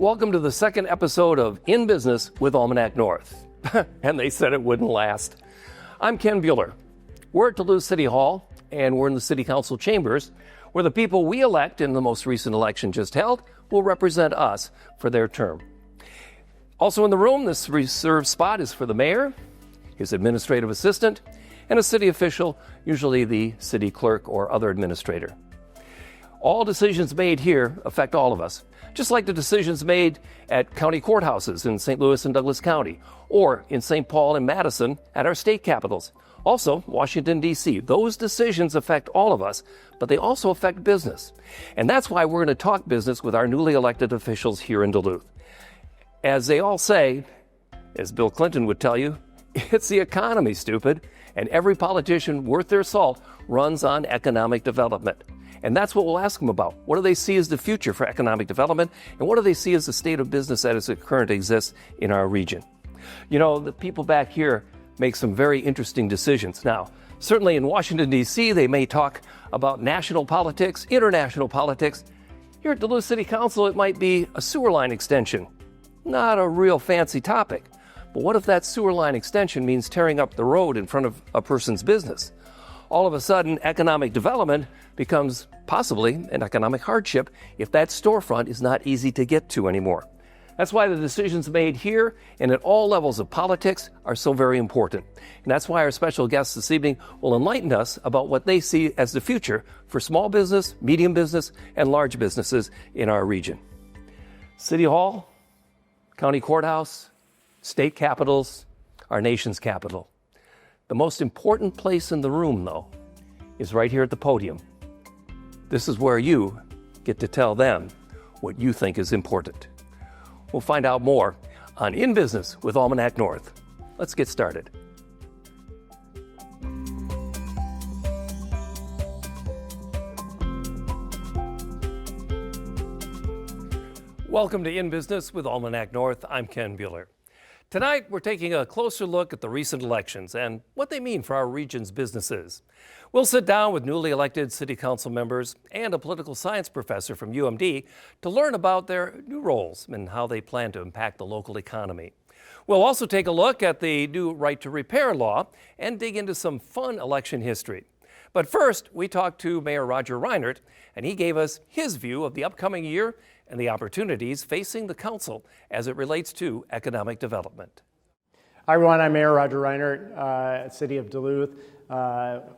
Welcome to the second episode of In Business with Almanac North. And they said it wouldn't last. I'm Ken Bueller. We're at Duluth City Hall, and we're in the City Council chambers, where the people we elect in the most recent election just held will represent us for their term. Also in the room, this reserved spot is for the mayor, his administrative assistant, and a city official, usually the city clerk or other administrator. All decisions made here affect all of us, just like the decisions made at county courthouses in St. Louis and Douglas County, or in St. Paul and Madison at our state capitals. Also, Washington, D.C. Those decisions affect all of us, but they also affect business. And that's why we're going to talk business with our newly elected officials here in Duluth. As they all say, as Bill Clinton would tell you, it's the economy, stupid. And every politician worth their salt runs on economic development. And that's what we'll ask them about. What do they see as the future for economic development? And what do they see as the state of business as it currently exists in our region? You know, the people back here make some very interesting decisions. Now, certainly in Washington, D.C., they may talk about national politics, international politics. Here at Duluth City Council, it might be a sewer line extension. Not a real fancy topic. But what if that sewer line extension means tearing up the road in front of a person's business? All of a sudden, economic development becomes possibly an economic hardship if that storefront is not easy to get to anymore. That's why the decisions made here and at all levels of politics are so very important. And that's why our special guests this evening will enlighten us about what they see as the future for small business, medium business, and large businesses in our region. City Hall, County Courthouse, state capitals, our nation's capital. The most important place in the room, though, is right here at the podium. This is where you get to tell them what you think is important. We'll find out more on In Business with Almanac North. Let's get started. Welcome to In Business with Almanac North. I'm Ken Bueller. Tonight, we're taking a closer look at the recent elections and what they mean for our region's businesses. We'll sit down with newly elected city council members and a political science professor from UMD to learn about their new roles and how they plan to impact the local economy. We'll also take a look at the new right to repair law and dig into some fun election history. But first, we talked to Mayor Roger Reinert, and he gave us his view of the upcoming year and the opportunities facing the council as it relates to economic development. Hi everyone, I'm Mayor Roger Reinert, City of Duluth.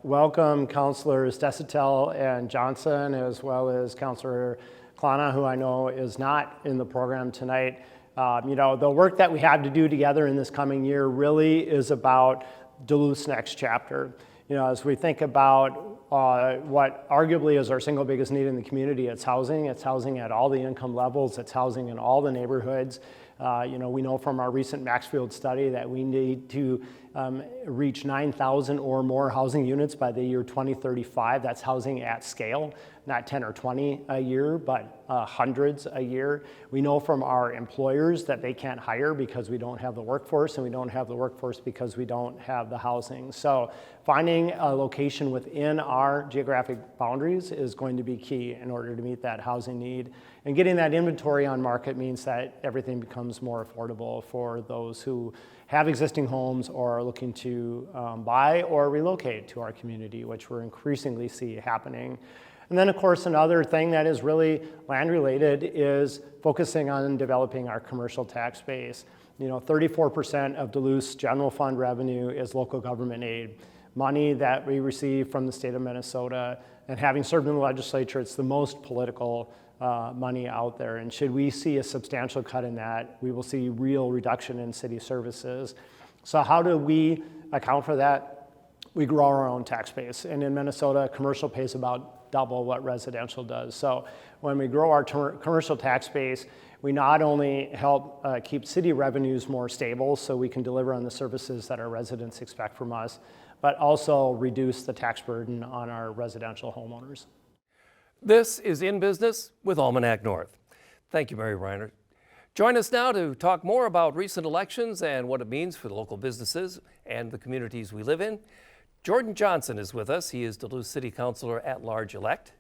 Welcome Councilors Desitel and Johnson, as well as Councilor Klana, who I know is not in the program tonight. The work that we have to do together in this coming year really is about Duluth's next chapter. As we think about what arguably is our single biggest need in the community, it's housing. It's housing at all the income levels. It's housing in all the neighborhoods. We know from our recent Maxfield study that we need to reach 9,000 or more housing units by the year 2035. That's housing at scale, not 10 or 20 a year, but hundreds a year. We know from our employers that they can't hire because we don't have the workforce, and we don't have the workforce because we don't have the housing. So finding a location within our geographic boundaries is going to be key in order to meet that housing need. And getting that inventory on market means that everything becomes more affordable for those who have existing homes or are looking to buy or relocate to our community, which we're increasingly see happening. And then, of course, another thing that is really land related is focusing on developing our commercial tax base. 34% of Duluth's general fund revenue is local government aid, money that we receive from the state of Minnesota. And having served in the legislature, it's the most political money out there. And should we see a substantial cut in that, we will see real reduction in city services. So how do we account for that? We grow our own tax base. And in Minnesota, commercial pays about double what residential does. So when we grow our commercial tax base, we not only help keep city revenues more stable so we can deliver on the services that our residents expect from us, but also reduce the tax burden on our residential homeowners. This is In Business with Almanac North. Thank you, Mayor Reinert. Join us now to talk more about recent elections and what it means for the local businesses and the communities we live in. Jordan Johnson is with us. He is Duluth City Councilor at Large elect.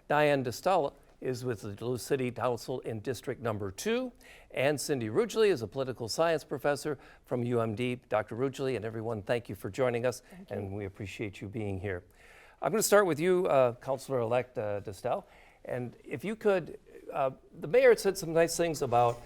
Diane DeStella is with the Duluth City Council in District Number 2. And Cindy Rugeley is a political science professor from UMD. Dr. Rugeley and everyone, thank you for joining us, and we appreciate you being here. I'm going to start with you, Councilor-elect Distel. And if you could, the mayor had said some nice things about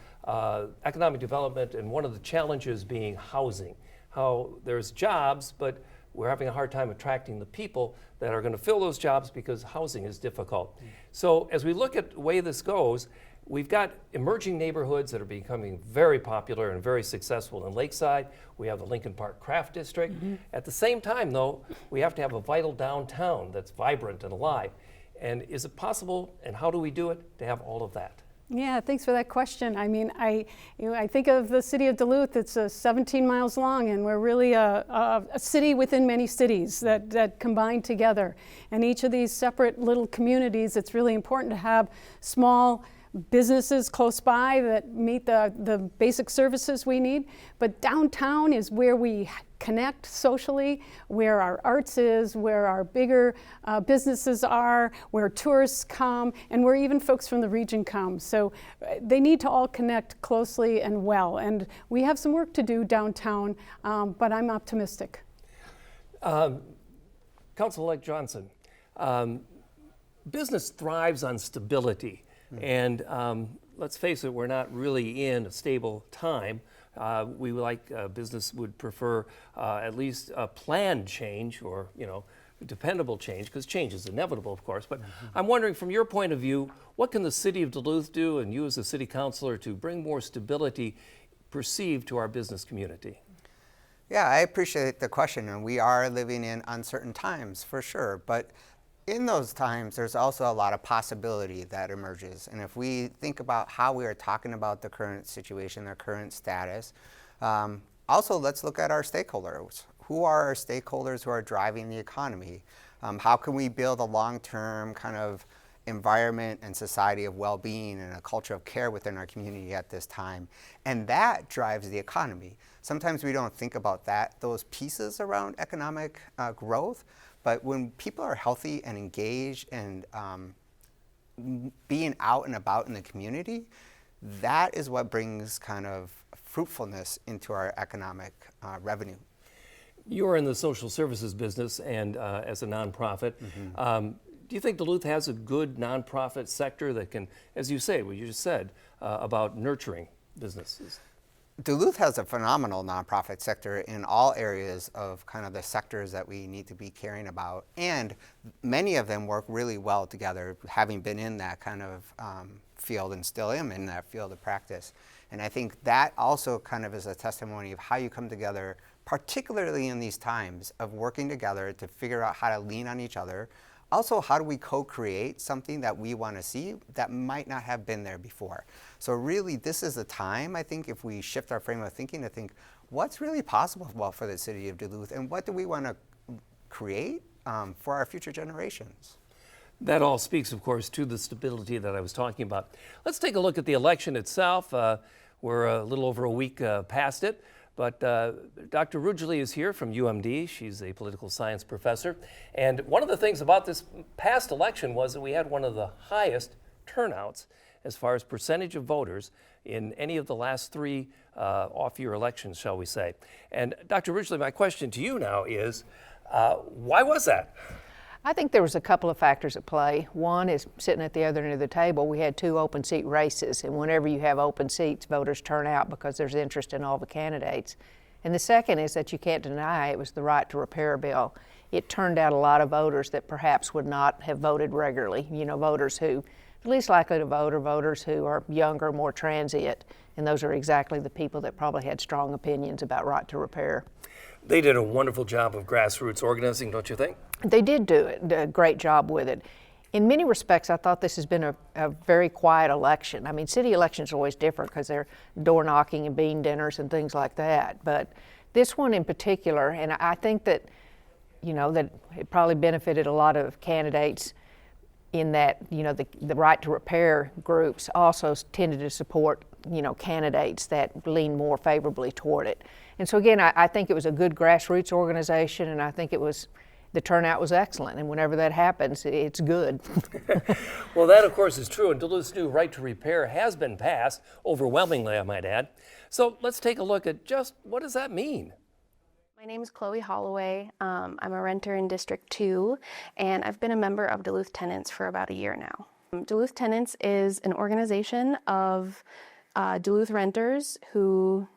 economic development, and one of the challenges being housing. How there's jobs, but we're having a hard time attracting the people that are going to fill those jobs because housing is difficult. So as we look at the way this goes, we've got emerging neighborhoods that are becoming very popular and very successful in Lakeside. We have the Lincoln Park Craft District. At the same time, though, we have to have a vital downtown that's vibrant and alive. And is it possible, and how do we do it, to have all of that? Yeah, thanks for that question. I mean, I think of the city of Duluth. It's 17 miles long, and we're really a city within many cities that combine together. And each of these separate little communities, it's really important to have small businesses close by that meet the basic services we need. But downtown is where we connect socially, where our arts is, where our bigger businesses are, where tourists come, and where even folks from the region come. So they need to all connect closely and well. And we have some work to do downtown, but I'm optimistic. Council-elect Johnson, business thrives on stability. And let's face it, we're not really in a stable time. We business would prefer at least a planned change, or dependable change, because change is inevitable, of course. But I'm wondering, from your point of view, what can the city of Duluth do, and you as a city councilor, to bring more stability perceived to our business community? Yeah, I appreciate the question, and we are living in uncertain times for sure. But in those times, there's also a lot of possibility that emerges. And if we think about how we are talking about the current situation, the current status, also let's look at our stakeholders. Who are our stakeholders who are driving the economy? How can we build a long-term kind of environment and society of well-being and a culture of care within our community at this time? And that drives the economy. Sometimes we don't think about those pieces around economic growth. But when people are healthy and engaged and being out and about in the community, that is what brings kind of fruitfulness into our economic revenue. You're in the social services business and as a nonprofit. Do you think Duluth has a good nonprofit sector that can, as you say, what you just said, about nurturing businesses? Duluth has a phenomenal nonprofit sector in all areas of kind of the sectors that we need to be caring about, and many of them work really well together, having been in that kind of field and still am in that field of practice. And I think that also kind of is a testimony of how you come together, particularly in these times of working together to figure out how to lean on each other. Also, how do we co-create something that we want to see that might not have been there before? So really, this is a time, I think, if we shift our frame of thinking to think, what's really possible for the city of Duluth, and what do we want to create for our future generations? That all speaks, of course, to the stability that I was talking about. Let's take a look at the election itself. We're a little over a week past it. But Dr. Rugeley is here from UMD. She's a political science professor. And one of the things about this past election was that we had one of the highest turnouts as far as percentage of voters in any of the last three off-year elections, shall we say. And Dr. Rugeley, my question to you now is, why was that? I think there was a couple of factors at play. One is sitting at the other end of the table, we had 2 open seat races, and whenever you have open seats, voters turn out because there's interest in all the candidates. And the second is that you can't deny it was the right to repair bill. It turned out a lot of voters that perhaps would not have voted regularly, voters who are least likely to vote, or voters who are younger, more transient, and those are exactly the people that probably had strong opinions about right to repair. They did a wonderful job of grassroots organizing, don't you think? They did do a great job with it. In many respects, I thought this has been a very quiet election. I mean, city elections are always different because they're door knocking and bean dinners and things like that. But this one in particular, and I think that, that it probably benefited a lot of candidates in that, the right to repair groups also tended to support, candidates that lean more favorably toward it. And so again, I think it was a good grassroots organization, and I think it was the turnout was excellent, and whenever that happens, it's good. Well, that of course is true, and Duluth's new right to repair has been passed, overwhelmingly I might add. So let's take a look at just what does that mean? My name is Chloe Holloway. I'm a renter in District 2, and I've been a member of Duluth Tenants for about a year now. Duluth Tenants is an organization of Duluth renters who,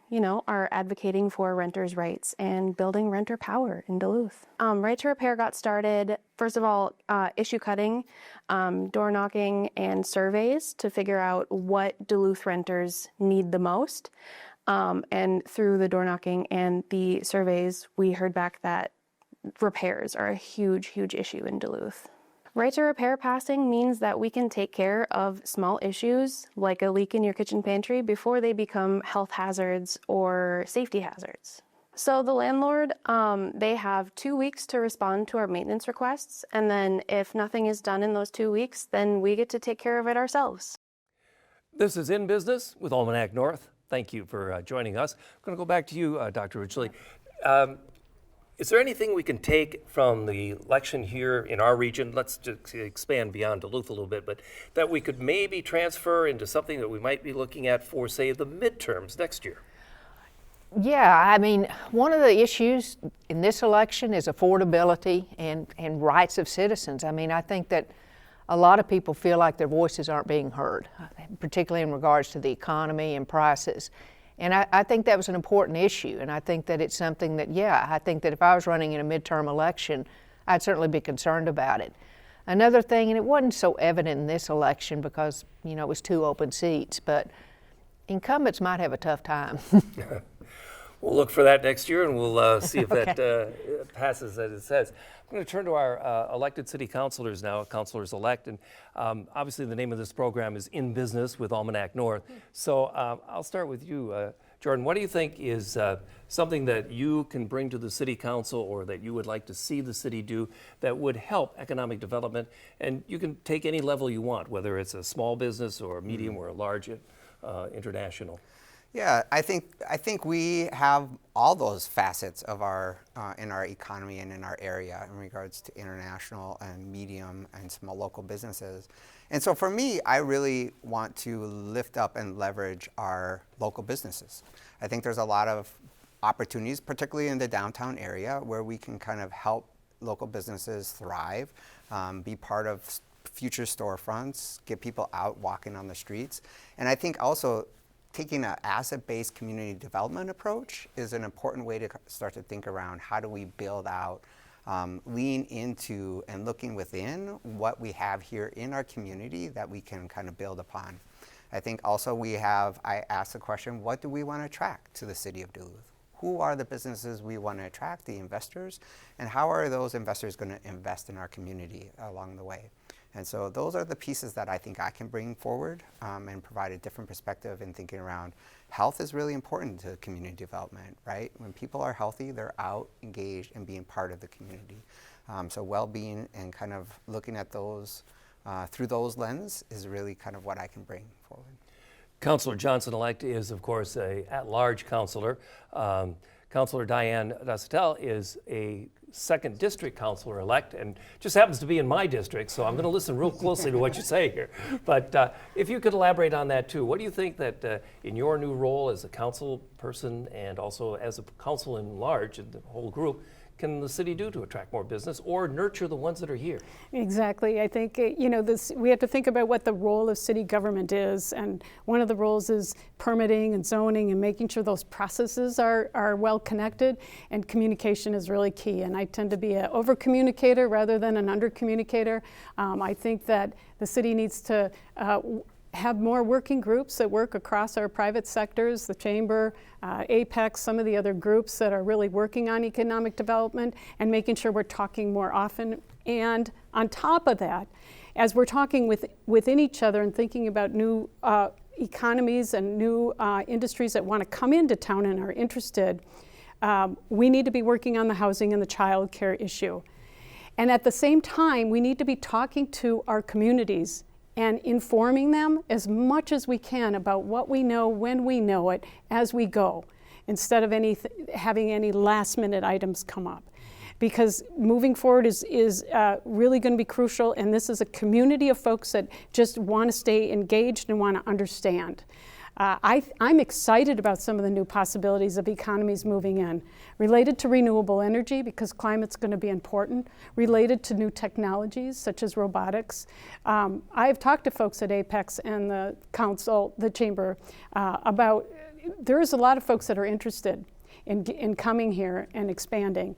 are advocating for renters' rights and building renter power in Duluth. Right to Repair got started, first of all, issue cutting, door knocking, and surveys to figure out what Duluth renters need the most. And through the door knocking and the surveys, we heard back that repairs are a huge, huge issue in Duluth. Right to Repair passing means that we can take care of small issues like a leak in your kitchen pantry before they become health hazards or safety hazards. So the landlord, they have 2 weeks to respond to our maintenance requests, and then if nothing is done in those 2 weeks, then we get to take care of it ourselves. This is In Business with Almanac North. Thank you for joining us. I'm going to go back to you, Dr. Ridgely. Is there anything we can take from the election here in our region, let's just expand beyond Duluth a little bit, but that we could maybe transfer into something that we might be looking at for, say, the midterms next year? Yeah, I mean, one of the issues in this election is affordability and rights of citizens. I mean, I think that a lot of people feel like their voices aren't being heard, particularly in regards to the economy and prices. And I think that was an important issue, and I think that it's something that, I think that if I was running in a midterm election, I'd certainly be concerned about it. Another thing, and it wasn't so evident in this election because, it was 2 open seats, but incumbents might have a tough time. We'll look for that next year, and we'll see if that passes as it says. I'm going to turn to our elected city councilors now, councilors-elect, and obviously the name of this program is In Business with Almanac North. So I'll start with you, Jordan. What do you think is something that you can bring to the city council or that you would like to see the city do that would help economic development? And you can take any level you want, whether it's a small business or a medium or a large international. Yeah, I think we have all those facets of our in our economy and in our area in regards to international and medium and small local businesses. And so for me, I really want to lift up and leverage our local businesses. I think there's a lot of opportunities, particularly in the downtown area, where we can kind of help local businesses thrive, be part of future storefronts, get people out walking on the streets. And I think also taking an asset-based community development approach is an important way to start to think around how do we build out, lean into and looking within what we have here in our community that we can kind of build upon. I think also I asked the question, what do we want to attract to the city of Duluth? Who are the businesses we want to attract, the investors, and how are those investors going to invest in our community along the way? And so those are the pieces that I think I can bring forward and provide a different perspective in thinking around health is really important to community development, right? When people are healthy, they're out, engaged, and being part of the community. So well-being and kind of looking at those through those lens is really kind of what I can bring forward. Councilor Johnson-elect is, of course, a at-large councilor. Councilor Diane Dacetel is a 2nd District Councilor-elect and just happens to be in my district, so I'm going to listen real closely to what you say here. But if you could elaborate on that too, what do you think that in your new role as a council person and also as a council in large, and the whole group, can the city do to attract more business or nurture the ones that are here? Exactly. I think, we have to think about what the role of city government is. And one of the roles is permitting and zoning and making sure those processes are well connected. And communication is really key. And I tend to be an over-communicator rather than an under-communicator. I think that the city needs to have more working groups that work across our private sectors, the Chamber, Apex, some of the other groups that are really working on economic development and making sure we're talking more often. And on top of that, as we're talking within each other and thinking about new economies and new industries that want to come into town and are interested, we need to be working on the housing and the child care issue. And at the same time, we need to be talking to our communities and informing them as much as we can about what we know when we know it as we go, instead of having any last minute items come up. because moving forward is really going to be crucial, and this is a community of folks that just want to stay engaged and want to understand. I'm excited about some of the new possibilities of economies moving in, related to renewable energy because climate's going to be important, related to new technologies such as robotics. I've talked to folks at Apex and the council, the chamber, about there's a lot of folks that are interested in coming here and expanding.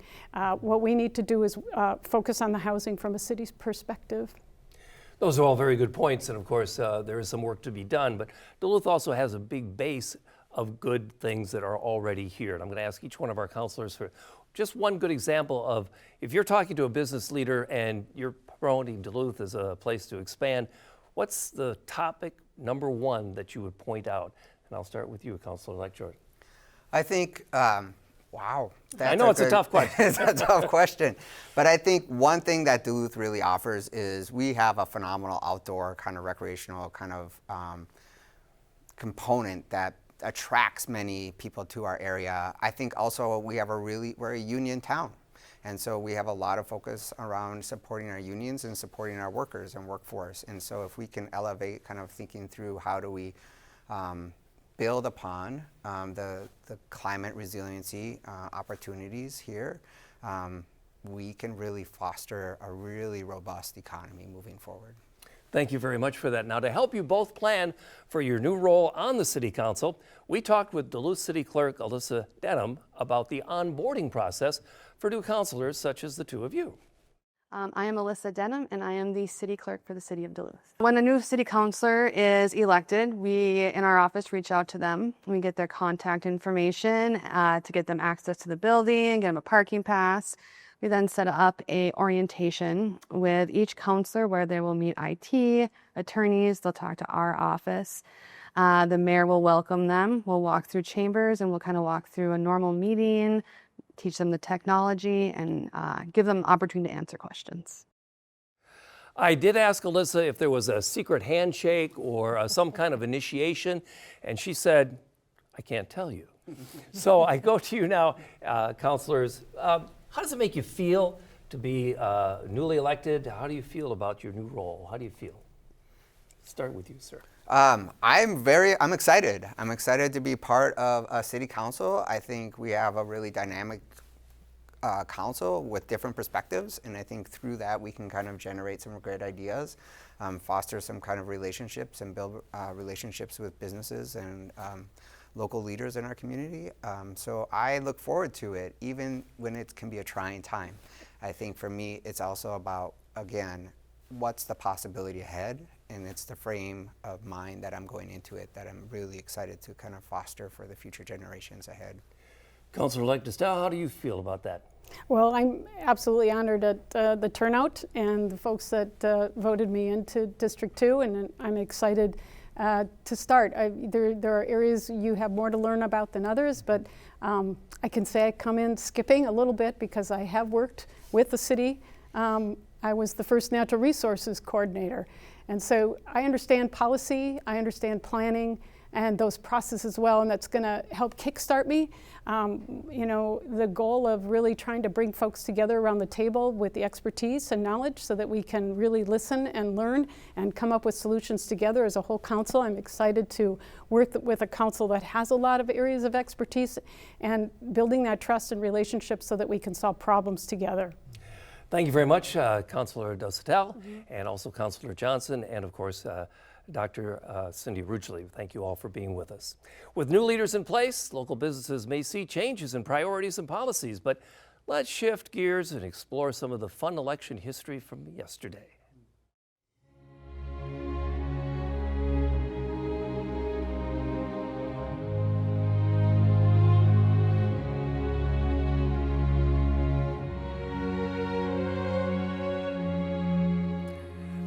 What we need to do is focus on the housing from a city's perspective. Those are all very good points, and of course, there is some work to be done, but Duluth also has a big base of good things that are already here. And I'm going to ask each one of our councilors for just one good example of, if you're talking to a business leader and you're promoting Duluth as a place to expand, what's the topic number one that you would point out? And I'll start with you, Councilor-elect Jordan. I think, wow. I know it's a tough question. It's a tough question. But I think one thing that Duluth really offers is we have a phenomenal outdoor kind of recreational kind of component that attracts many people to our area. I think also we're a union town. And so we have a lot of focus around supporting our unions and supporting our workers and workforce. And so if we can elevate kind of thinking through how do we build upon the climate resiliency opportunities here, we can really foster a really robust economy moving forward. Thank you very much for that. Now, to help you both plan for your new role on the City Council, we talked with Duluth City Clerk Alyssa Denham about the onboarding process for new councilors such as the two of you. I am Alyssa Denham, and I am the City Clerk for the City of Duluth. When a new City Councilor is elected, we in our office reach out to them. We get their contact information to get them access to the building, get them a parking pass. We then set up a orientation with each councilor where they will meet IT, attorneys, they'll talk to our office. The mayor will welcome them. We'll walk through chambers and we'll kind of walk through a normal meeting, teach them the technology, and give them opportunity to answer questions. I did ask Alyssa if there was a secret handshake or some kind of initiation, and she said, I can't tell you. So I go to you now, councilors. How does it make you feel to be newly elected? How do you feel about your new role? How do you feel? Start with you, sir. I'm excited. I'm excited to be part of a city council. I think we have a really dynamic council with different perspectives, and I think through that we can kind of generate some great ideas, foster some kind of relationships, and build relationships with businesses and local leaders in our community. So I look forward to it, even when it can be a trying time. I think for me, it's also about, again, what's the possibility ahead, and it's the frame of mind that I'm going into it that I'm really excited to kind of foster for the future generations ahead. Councilor-elect Estelle, how do you feel about that? Well, I'm absolutely honored at the turnout and the folks that voted me into District 2, and I'm excited to start. There are areas you have more to learn about than others, but I can say I come in skipping a little bit because I have worked with the city. I was the first natural resources coordinator. And so I understand policy, I understand planning, and those processes well, and that's going to help kickstart me. You know, the goal of really trying to bring folks together around the table with the expertise and knowledge so that we can really listen and learn and come up with solutions together as a whole council. I'm excited to work with a council that has a lot of areas of expertise and building that trust and relationship so that we can solve problems together. Thank you very much, Councilor Dosatel, and also Councilor Johnson, and of course, Dr. Cindy Rugely. Thank you all for being with us. With new leaders in place, local businesses may see changes in priorities and policies, but let's shift gears and explore some of the fun election history from yesterday.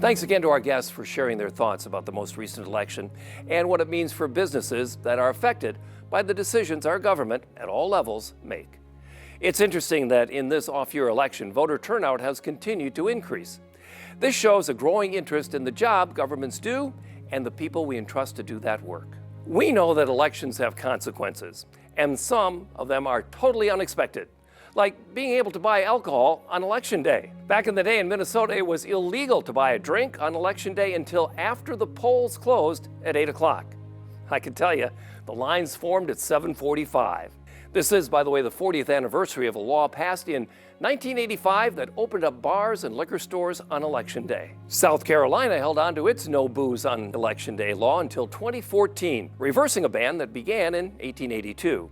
Thanks again to our guests for sharing their thoughts about the most recent election and what it means for businesses that are affected by the decisions our government at all levels make. It's interesting that in this off-year election, voter turnout has continued to increase. This shows a growing interest in the job governments do and the people we entrust to do that work. We know that elections have consequences, and some of them are totally unexpected. like being able to buy alcohol on Election Day. Back in the day in Minnesota, it was illegal to buy a drink on Election Day until after the polls closed at 8 o'clock. I can tell you, the lines formed at 7:45. This is, by the way, the 40th anniversary of a law passed in 1985 that opened up bars and liquor stores on Election Day. South Carolina held on to its no booze on Election Day law until 2014, reversing a ban that began in 1882.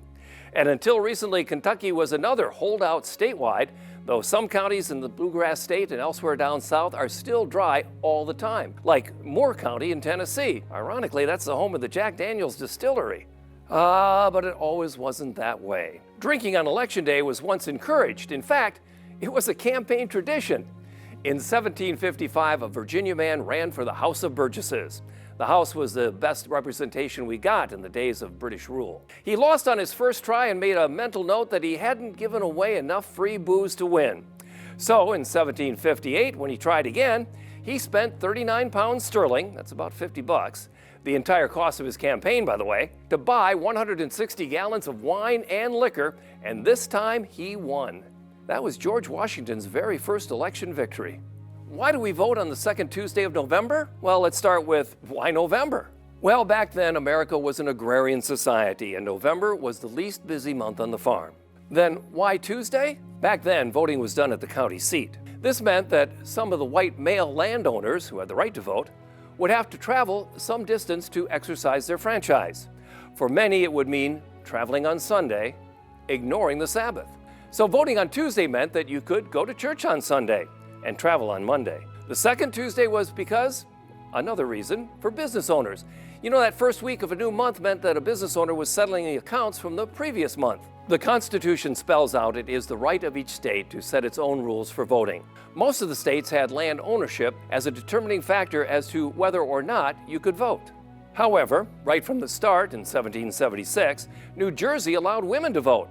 And until recently, Kentucky was another holdout statewide, though some counties in the Bluegrass State and elsewhere down south are still dry all the time, like Moore County in Tennessee. Ironically, that's the home of the Jack Daniel's distillery. But it always wasn't that way. Drinking on Election Day was once encouraged. In fact, it was a campaign tradition. In 1755, a Virginia man ran for the House of Burgesses. The House was the best representation we got in the days of British rule. He lost on his first try and made a mental note that he hadn't given away enough free booze to win. So in 1758, when he tried again, he spent 39 pounds sterling, that's about 50 bucks, the entire cost of his campaign, by the way, to buy 160 gallons of wine and liquor, and this time he won. That was George Washington's very first election victory. Why do we vote on the second Tuesday of November? Well, let's start with why November? Well, back then, America was an agrarian society, and November was the least busy month on the farm. Then why Tuesday? Back then, voting was done at the county seat. This meant that some of the white male landowners who had the right to vote would have to travel some distance to exercise their franchise. For many, it would mean traveling on Sunday, ignoring the Sabbath. So voting on Tuesday meant that you could go to church on Sunday and travel on Monday. The second Tuesday was because, another reason, for business owners. You know, that first week of a new month meant that a business owner was settling the accounts from the previous month. The Constitution spells out it is the right of each state to set its own rules for voting. Most of the states had land ownership as a determining factor as to whether or not you could vote. However, right from the start in 1776, New Jersey allowed women to vote,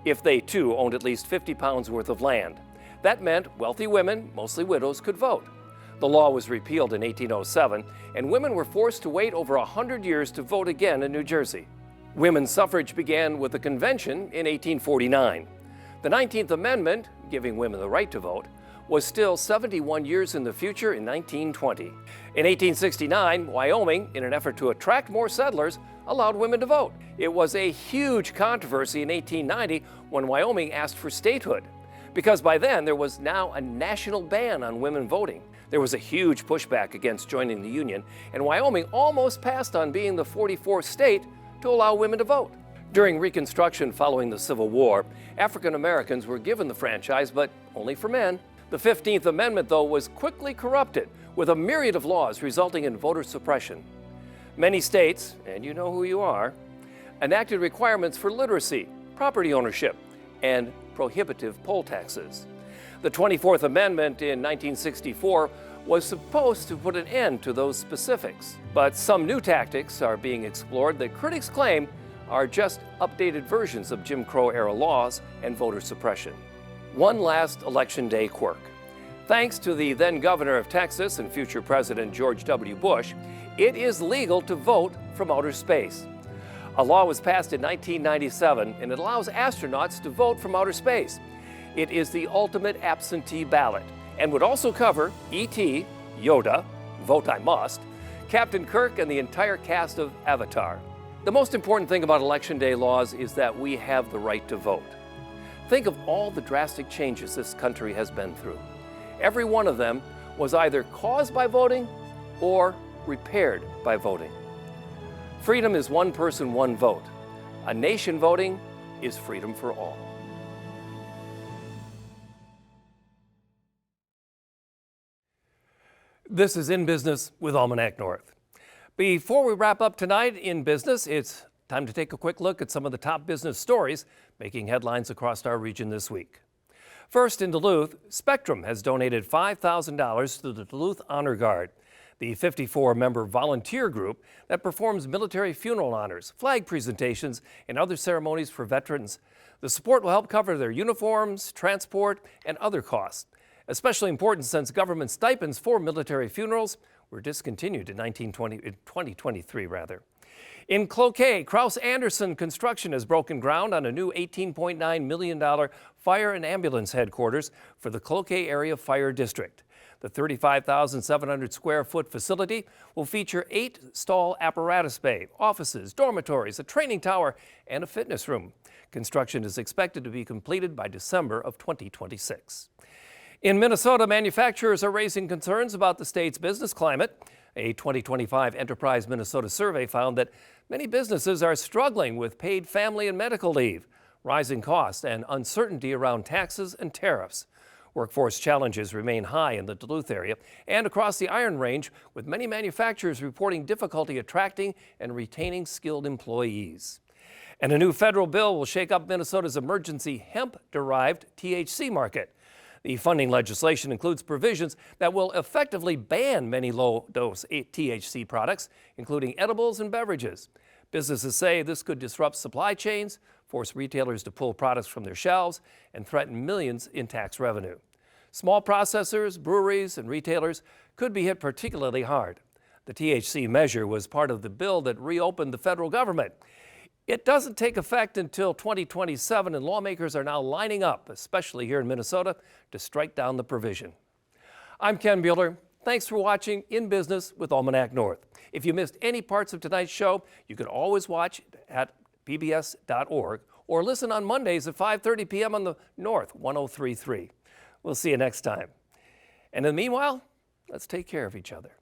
if they too owned at least 50 pounds worth of land. That meant wealthy women, mostly widows, could vote. The law was repealed in 1807, and women were forced to wait over 100 years to vote again in New Jersey. Women's suffrage began with the convention in 1849. The 19th Amendment, giving women the right to vote, was still 71 years in the future in 1920. In 1869, Wyoming, in an effort to attract more settlers, allowed women to vote. It was a huge controversy in 1890 when Wyoming asked for statehood, because by then there was now a national ban on women voting. There was a huge pushback against joining the Union, and Wyoming almost passed on being the 44th state to allow women to vote. During Reconstruction following the Civil War, African Americans were given the franchise, but only for men. The 15th Amendment, though, was quickly corrupted with a myriad of laws resulting in voter suppression. Many states, and you know who you are, enacted requirements for literacy, property ownership, and prohibitive poll taxes. The 24th Amendment in 1964 was supposed to put an end to those specifics. But some new tactics are being explored that critics claim are just updated versions of Jim Crow-era laws and voter suppression. One last Election Day quirk. Thanks to the then governor of Texas and future President George W. Bush, it is legal to vote from outer space. A law was passed in 1997, and it allows astronauts to vote from outer space. It is the ultimate absentee ballot and would also cover E.T., Yoda, Vote I Must, Captain Kirk, and the entire cast of Avatar. The most important thing about Election Day laws is that we have the right to vote. Think of all the drastic changes this country has been through. Every one of them was either caused by voting or repaired by voting. Freedom is one person, one vote. A nation voting is freedom for all. This is In Business with Almanac North. Before we wrap up tonight in business, it's time to take a quick look at some of the top business stories making headlines across our region this week. First, in Duluth, Spectrum has donated $5,000 to the Duluth Honor Guard, the 54-member volunteer group that performs military funeral honors, flag presentations, and other ceremonies for veterans. The support will help cover their uniforms, transport, and other costs. Especially important since government stipends for military funerals were discontinued in 2023 rather. In Cloquet, Kraus Anderson Construction has broken ground on a new $18.9 million fire and ambulance headquarters for the Cloquet Area Fire District. The 35,700 square foot facility will feature 8-stall apparatus bay, offices, dormitories, a training tower, and a fitness room. Construction is expected to be completed by December of 2026. In Minnesota, manufacturers are raising concerns about the state's business climate. A 2025 Enterprise Minnesota survey found that many businesses are struggling with paid family and medical leave, rising costs, and uncertainty around taxes and tariffs. Workforce challenges remain high in the Duluth area and across the Iron Range, with many manufacturers reporting difficulty attracting and retaining skilled employees. And a new federal bill will shake up Minnesota's emergency hemp-derived THC market. The funding legislation includes provisions that will effectively ban many low-dose THC products, including edibles and beverages. Businesses say this could disrupt supply chains, force retailers to pull products from their shelves, and threaten millions in tax revenue. Small processors, breweries, and retailers could be hit particularly hard. The THC measure was part of the bill that reopened the federal government. It doesn't take effect until 2027, and lawmakers are now lining up, especially here in Minnesota, to strike down the provision. I'm Ken Bueller. Thanks for watching In Business with Almanac North. If you missed any parts of tonight's show, you can always watch at pbs.org or listen on Mondays at 5:30 p.m. on the North 103.3. We'll see you next time. And in the meanwhile, let's take care of each other.